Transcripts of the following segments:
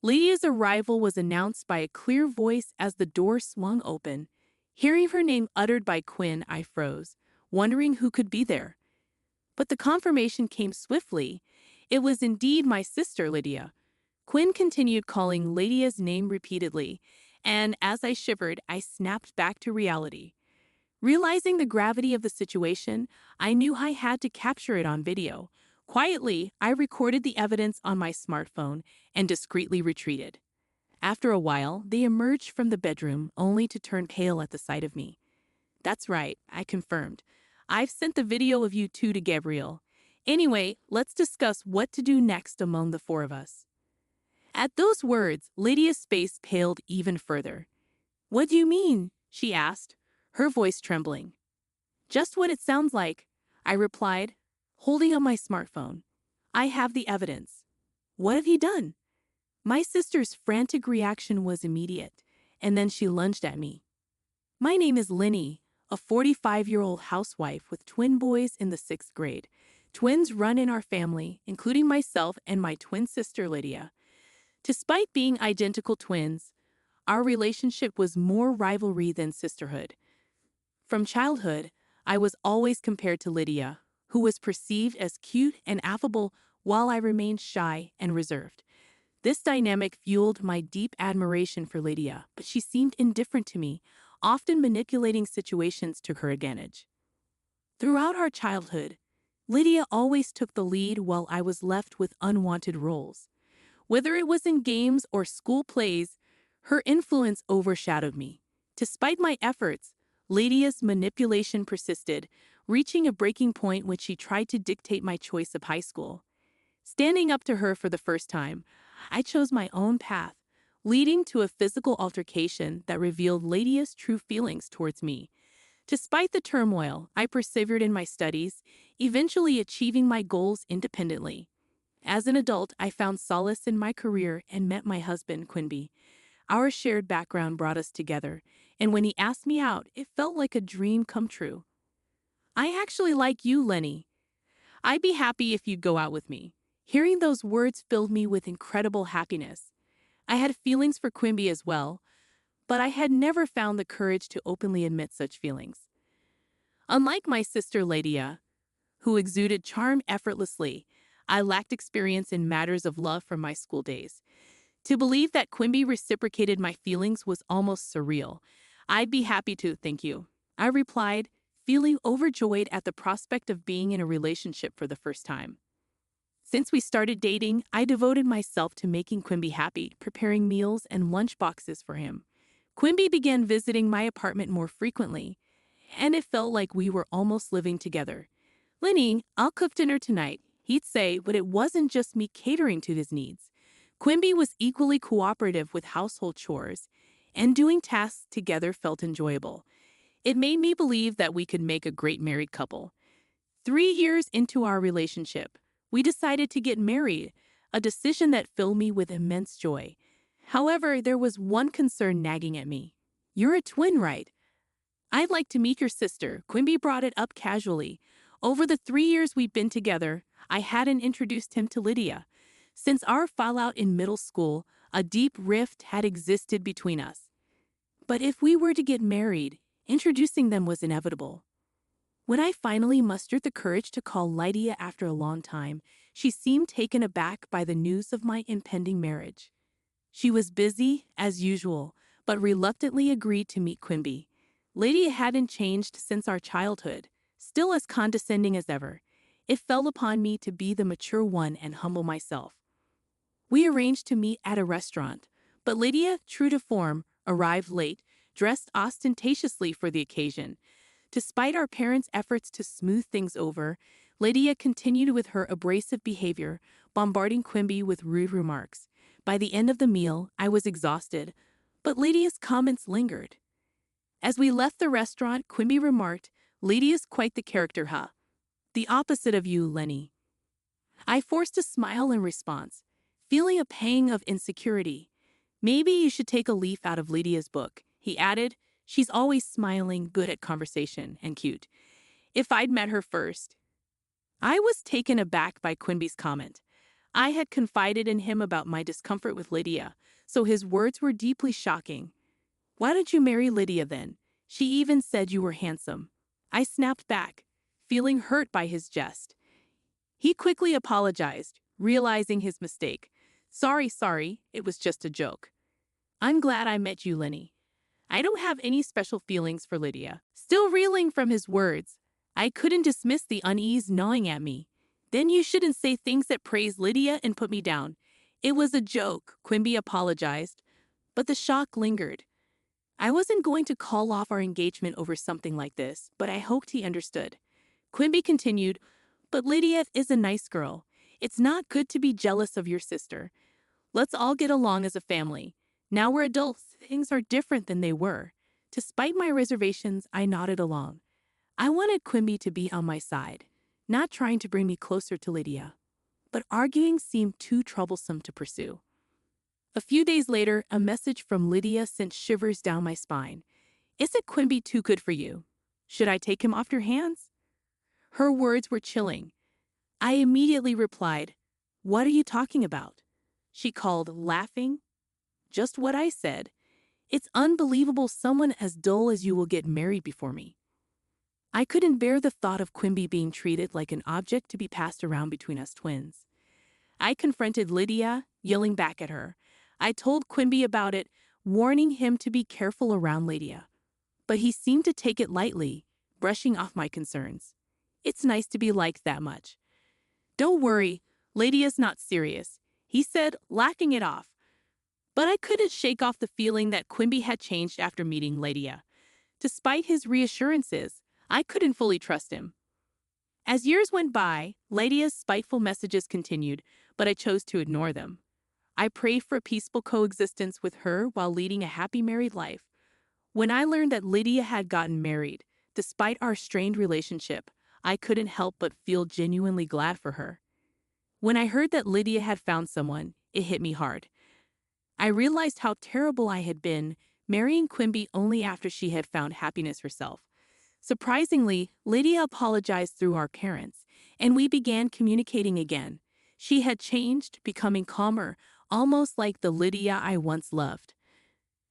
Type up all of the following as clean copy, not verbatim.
Lydia's arrival was announced by a clear voice as the door swung open. Hearing her name uttered by Quinn, I froze, wondering who could be there. But the confirmation came swiftly. It was indeed my sister, Lydia. Quinn continued calling Lydia's name repeatedly, and as I shivered, I snapped back to reality. Realizing the gravity of the situation, I knew I had to capture it on video. Quietly, I recorded the evidence on my smartphone and discreetly retreated. After a while, they emerged from the bedroom only to turn pale at the sight of me. "That's right," I confirmed. "I've sent the video of you two to Gabriel. Anyway, let's discuss what to do next among the four of us." At those words, Lydia's face paled even further. "What do you mean?" she asked, her voice trembling. "Just what it sounds like," I replied, holding up my smartphone. "I have the evidence." "What have you done?" My sister's frantic reaction was immediate, and then she lunged at me. "My name is Linny, a 45-year-old housewife with twin boys in the 6th grade. Twins run in our family, including myself and my twin sister Lydia. Despite being identical twins, our relationship was more rivalry than sisterhood. From childhood, I was always compared to Lydia, who was perceived as cute and affable while I remained shy and reserved. This dynamic fueled my deep admiration for Lydia, but she seemed indifferent to me, often manipulating situations to her advantage. Throughout our childhood, Lydia always took the lead while I was left with unwanted roles. Whether it was in games or school plays, her influence overshadowed me. Despite my efforts, Lydia's manipulation persisted, reaching a breaking point when she tried to dictate my choice of high school. Standing up to her for the first time, I chose my own path, leading to a physical altercation that revealed Lydia's true feelings towards me. Despite the turmoil, I persevered in my studies, eventually achieving my goals independently. As an adult, I found solace in my career and met my husband, Quinby. Our shared background brought us together, and when he asked me out, it felt like a dream come true. "I actually like you, Lenny. I'd be happy if you'd go out with me." Hearing those words filled me with incredible happiness. I had feelings for Quimby as well, but I had never found the courage to openly admit such feelings. Unlike my sister Lydia, who exuded charm effortlessly, I lacked experience in matters of love from my school days. To believe that Quimby reciprocated my feelings was almost surreal. "I'd be happy to, thank you," I replied, feeling overjoyed at the prospect of being in a relationship for the first time. Since we started dating, I devoted myself to making Quimby happy, preparing meals and lunch boxes for him. Quimby began visiting my apartment more frequently, and it felt like we were almost living together. "Linny, I'll cook dinner tonight," he'd say, but it wasn't just me catering to his needs. Quimby was equally cooperative with household chores, and doing tasks together felt enjoyable. It made me believe that we could make a great married couple. 3 years into our relationship, we decided to get married, a decision that filled me with immense joy. However, there was one concern nagging at me. "You're a twin, right?" "I'd like to meet your sister," Quimby brought it up casually. Over the 3 years we'd been together, I hadn't introduced him to Lydia. Since our fallout in middle school, a deep rift had existed between us. But if we were to get married, introducing them was inevitable. When I finally mustered the courage to call Lydia after a long time, she seemed taken aback by the news of my impending marriage. She was busy, as usual, but reluctantly agreed to meet Quimby. Lydia hadn't changed since our childhood, still as condescending as ever. It fell upon me to be the mature one and humble myself. We arranged to meet at a restaurant, but Lydia, true to form, arrived late, dressed ostentatiously for the occasion. Despite our parents' efforts to smooth things over, Lydia continued with her abrasive behavior, bombarding Quimby with rude remarks. By the end of the meal, I was exhausted, but Lydia's comments lingered. As we left the restaurant, Quimby remarked, "Lydia's quite the character, huh? The opposite of you, Lenny." I forced a smile in response, feeling a pang of insecurity. "Maybe you should take a leaf out of Lydia's book," he added. "She's always smiling, good at conversation, and cute. If I'd met her first." I was taken aback by Quimby's comment. I had confided in him about my discomfort with Lydia, so his words were deeply shocking. "Why don't you marry Lydia then? She even said you were handsome." I snapped back, feeling hurt by his jest. He quickly apologized, realizing his mistake. Sorry, it was just a joke. "I'm glad I met you, Linny. I don't have any special feelings for Lydia." Still reeling from his words, I couldn't dismiss the unease gnawing at me. "Then you shouldn't say things that praise Lydia and put me down." "It was a joke," Quimby apologized, but the shock lingered. I wasn't going to call off our engagement over something like this, but I hoped he understood. Quimby continued, "But Lydia is a nice girl. It's not good to be jealous of your sister. Let's all get along as a family. Now we're adults, things are different than they were." Despite my reservations, I nodded along. I wanted Quimby to be on my side, not trying to bring me closer to Lydia. But arguing seemed too troublesome to pursue. A few days later, a message from Lydia sent shivers down my spine. "Isn't Quimby too good for you? Should I take him off your hands?" Her words were chilling. I immediately replied, "What are you talking about?" She called, laughing. "Just what I said. It's unbelievable someone as dull as you will get married before me." I couldn't bear the thought of Quimby being treated like an object to be passed around between us twins. I confronted Lydia, yelling back at her. I told Quimby about it, warning him to be careful around Lydia. But he seemed to take it lightly, brushing off my concerns. "It's nice to be liked that much." "Don't worry, Lydia's not serious," he said, laughing it off. But I couldn't shake off the feeling that Quimby had changed after meeting Lydia. Despite his reassurances, I couldn't fully trust him. As years went by, Lydia's spiteful messages continued, but I chose to ignore them. I prayed for a peaceful coexistence with her while leading a happy married life. When I learned that Lydia had gotten married, despite our strained relationship, I couldn't help but feel genuinely glad for her. When I heard that Lydia had found someone, it hit me hard. I realized how terrible I had been, marrying Quimby only after she had found happiness herself. Surprisingly, Lydia apologized through our parents, and we began communicating again. She had changed, becoming calmer, almost like the Lydia I once loved.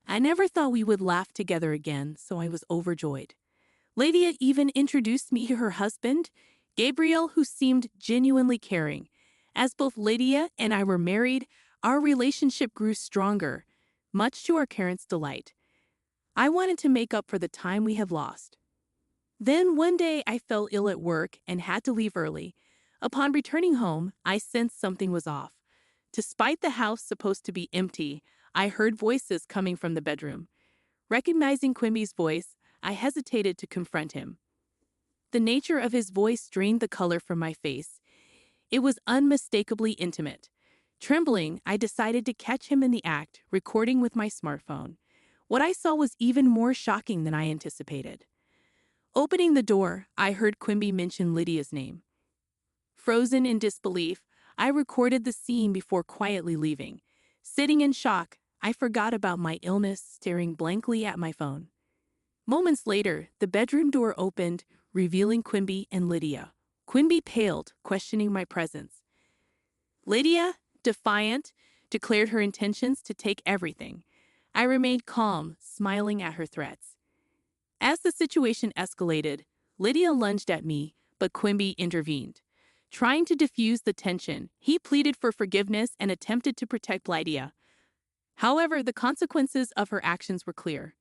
I never thought we would laugh together again, so I was overjoyed. Lydia even introduced me to her husband, Gabriel, who seemed genuinely caring. As both Lydia and I were married, our relationship grew stronger, much to our parents' delight. I wanted to make up for the time we had lost. Then one day I fell ill at work and had to leave early. Upon returning home, I sensed something was off. Despite the house supposed to be empty, I heard voices coming from the bedroom. Recognizing Quimby's voice, I hesitated to confront him. The nature of his voice drained the color from my face. It was unmistakably intimate. Trembling, I decided to catch him in the act, recording with my smartphone. What I saw was even more shocking than I anticipated. Opening the door, I heard Quimby mention Lydia's name. Frozen in disbelief, I recorded the scene before quietly leaving. Sitting in shock, I forgot about my illness, staring blankly at my phone. Moments later, the bedroom door opened, revealing Quimby and Lydia. Quimby paled, questioning my presence. Lydia, defiant, declared her intentions to take everything. I remained calm, smiling at her threats. As the situation escalated, Lydia lunged at me, but Quimby intervened. Trying to diffuse the tension, he pleaded for forgiveness and attempted to protect Lydia. However, the consequences of her actions were clear.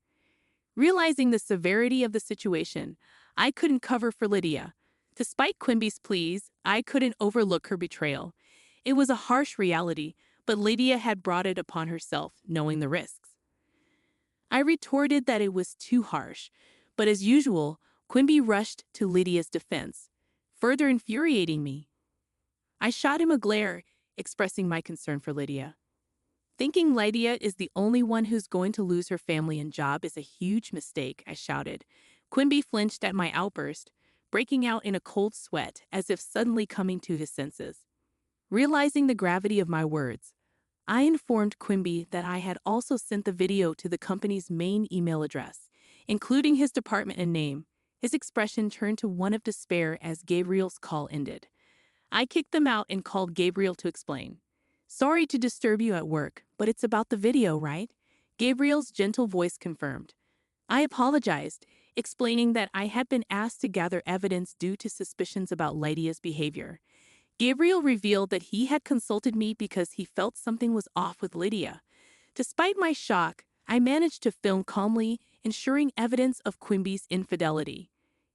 Realizing the severity of the situation, I couldn't cover for Lydia. Despite Quimby's pleas, I couldn't overlook her betrayal. It was a harsh reality, but Lydia had brought it upon herself, knowing the risks. I retorted that it was too harsh, but as usual, Quimby rushed to Lydia's defense, further infuriating me. I shot him a glare, expressing my concern for Lydia. Thinking Lydia is the only one who's going to lose her family and job is a huge mistake, I shouted. Quimby flinched at my outburst, breaking out in a cold sweat as if suddenly coming to his senses. Realizing the gravity of my words, I informed Quimby that I had also sent the video to the company's main email address, including his department and name. His expression turned to one of despair as Gabriel's call ended. I kicked them out and called Gabriel to explain. Sorry to disturb you at work, but it's about the video, right? Gabriel's gentle voice confirmed. I apologized, explaining that I had been asked to gather evidence due to suspicions about Lydia's behavior. Gabriel revealed that he had consulted me because he felt something was off with Lydia. Despite my shock, I managed to film calmly, ensuring evidence of Quimby's infidelity.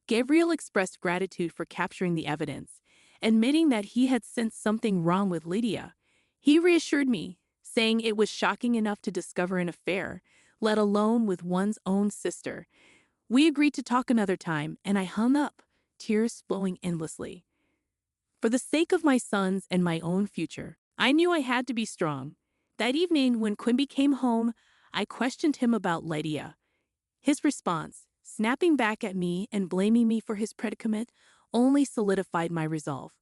Gabriel expressed gratitude for capturing the evidence, admitting that he had sensed something wrong with Lydia. He reassured me, saying it was shocking enough to discover an affair, let alone with one's own sister. We agreed to talk another time, and I hung up, tears flowing endlessly. For the sake of my sons and my own future, I knew I had to be strong. That evening, when Quimby came home, I questioned him about Lydia. His response, snapping back at me and blaming me for his predicament, only solidified my resolve.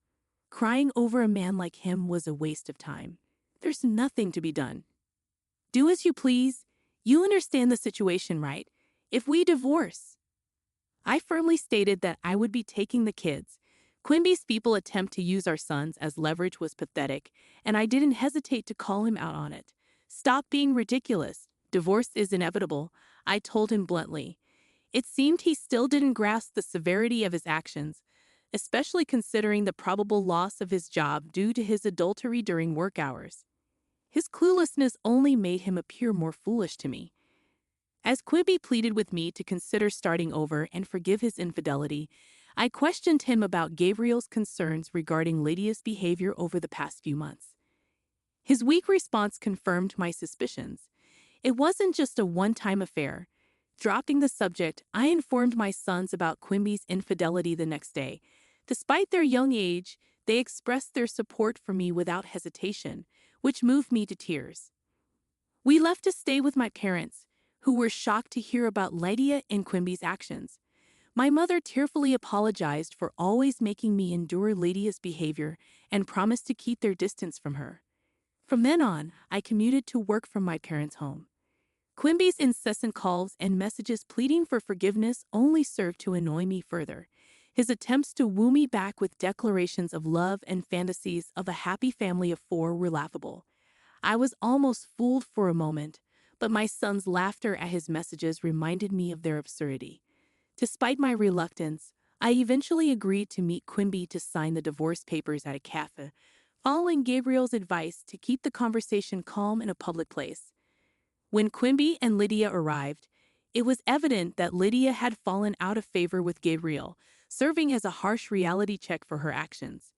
Crying over a man like him was a waste of time. There's nothing to be done. Do as you please. You understand the situation, right? If we divorce. I firmly stated that I would be taking the kids. Quimby's people attempt to use our sons as leverage was pathetic, and I didn't hesitate to call him out on it. Stop being ridiculous. Divorce is inevitable, I told him bluntly. It seemed he still didn't grasp the severity of his actions, especially considering the probable loss of his job due to his adultery during work hours. His cluelessness only made him appear more foolish to me. As Quimby pleaded with me to consider starting over and forgive his infidelity, I questioned him about Gabriel's concerns regarding Lydia's behavior over the past few months. His weak response confirmed my suspicions. It wasn't just a one-time affair. Dropping the subject, I informed my sons about Quimby's infidelity the next day. Despite their young age, they expressed their support for me without hesitation, which moved me to tears. We left to stay with my parents, who were shocked to hear about Lydia and Quimby's actions. My mother tearfully apologized for always making me endure Lydia's behavior and promised to keep their distance from her. From then on, I commuted to work from my parents' home. Quimby's incessant calls and messages pleading for forgiveness only served to annoy me further. His attempts to woo me back with declarations of love and fantasies of a happy family of 4 were laughable. I was almost fooled for a moment, but my son's laughter at his messages reminded me of their absurdity. Despite my reluctance, I eventually agreed to meet Quimby to sign the divorce papers at a cafe, following Gabriel's advice to keep the conversation calm in a public place. When Quimby and Lydia arrived, it was evident that Lydia had fallen out of favor with Gabriel, serving as a harsh reality check for her actions.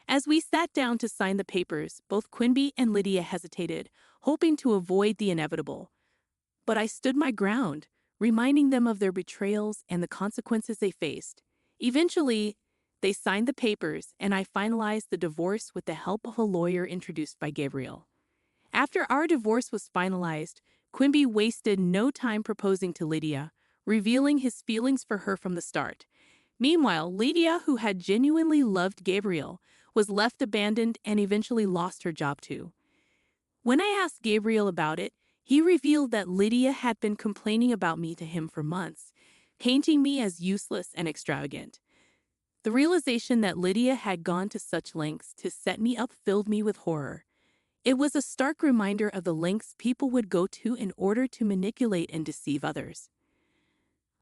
As we sat down to sign the papers, both Quimby and Lydia hesitated, hoping to avoid the inevitable. But I stood my ground, reminding them of their betrayals and the consequences they faced. Eventually, they signed the papers, and I finalized the divorce with the help of a lawyer introduced by Gabriel. After our divorce was finalized, Quimby wasted no time proposing to Lydia, revealing his feelings for her from the start. Meanwhile, Lydia, who had genuinely loved Gabriel, was left abandoned and eventually lost her job too. When I asked Gabriel about it, he revealed that Lydia had been complaining about me to him for months, painting me as useless and extravagant. The realization that Lydia had gone to such lengths to set me up filled me with horror. It was a stark reminder of the lengths people would go to in order to manipulate and deceive others.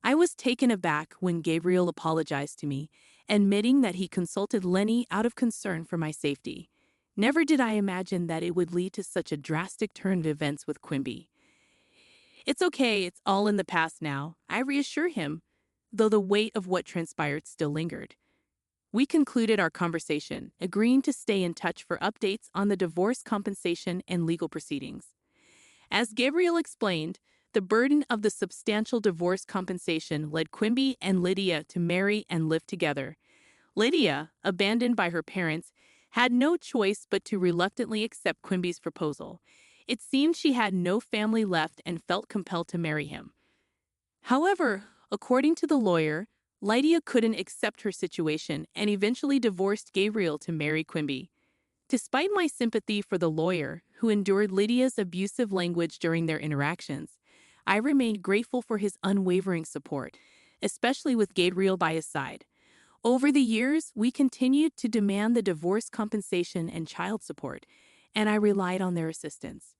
I was taken aback when Gabriel apologized to me, admitting that he consulted Linny out of concern for my safety. Never did I imagine that it would lead to such a drastic turn of events with Quimby. It's okay, it's all in the past now, I reassure him, though the weight of what transpired still lingered. We concluded our conversation, agreeing to stay in touch for updates on the divorce compensation and legal proceedings. As Gabriel explained, the burden of the substantial divorce compensation led Quimby and Lydia to marry and live together. Lydia, abandoned by her parents, had no choice but to reluctantly accept Quimby's proposal. It seemed she had no family left and felt compelled to marry him. However, according to the lawyer, Lydia couldn't accept her situation and eventually divorced Gabriel to marry Quimby. Despite my sympathy for the lawyer, who endured Lydia's abusive language during their interactions, I remained grateful for his unwavering support, especially with Gabriel by his side. Over the years, we continued to demand the divorce compensation and child support, and I relied on their assistance.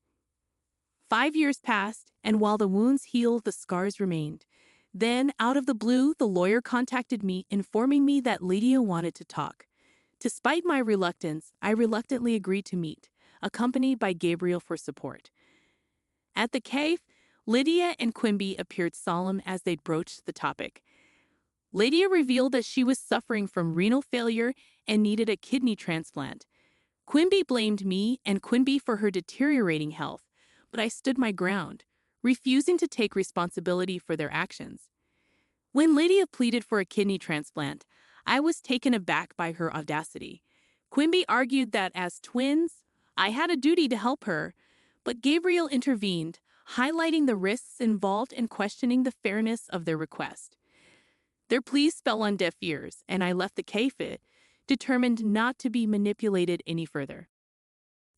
5 years passed, and while the wounds healed, the scars remained. Then, out of the blue, the lawyer contacted me, informing me that Lydia wanted to talk. Despite my reluctance, I reluctantly agreed to meet, accompanied by Gabriel for support. At the cave, Lydia and Quimby appeared solemn as they broached the topic. Lydia revealed that she was suffering from renal failure and needed a kidney transplant. Quimby blamed me and Quimby for her deteriorating health, but I stood my ground, refusing to take responsibility for their actions. When Lydia pleaded for a kidney transplant, I was taken aback by her audacity. Quimby argued that as twins, I had a duty to help her, but Gabriel intervened, highlighting the risks involved and questioning the fairness of their request. Their pleas fell on deaf ears, and I left the cafe, determined not to be manipulated any further.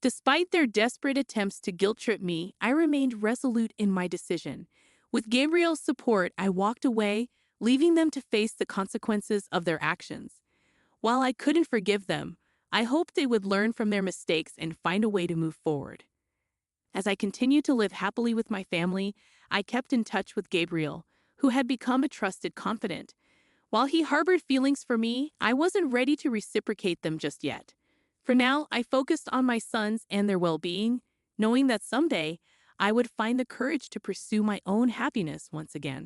Despite their desperate attempts to guilt-trip me, I remained resolute in my decision. With Gabriel's support, I walked away, leaving them to face the consequences of their actions. While I couldn't forgive them, I hoped they would learn from their mistakes and find a way to move forward. As I continued to live happily with my family, I kept in touch with Gabriel, who had become a trusted confidant. While he harbored feelings for me, I wasn't ready to reciprocate them just yet. For now, I focused on my sons and their well-being, knowing that someday I would find the courage to pursue my own happiness once again.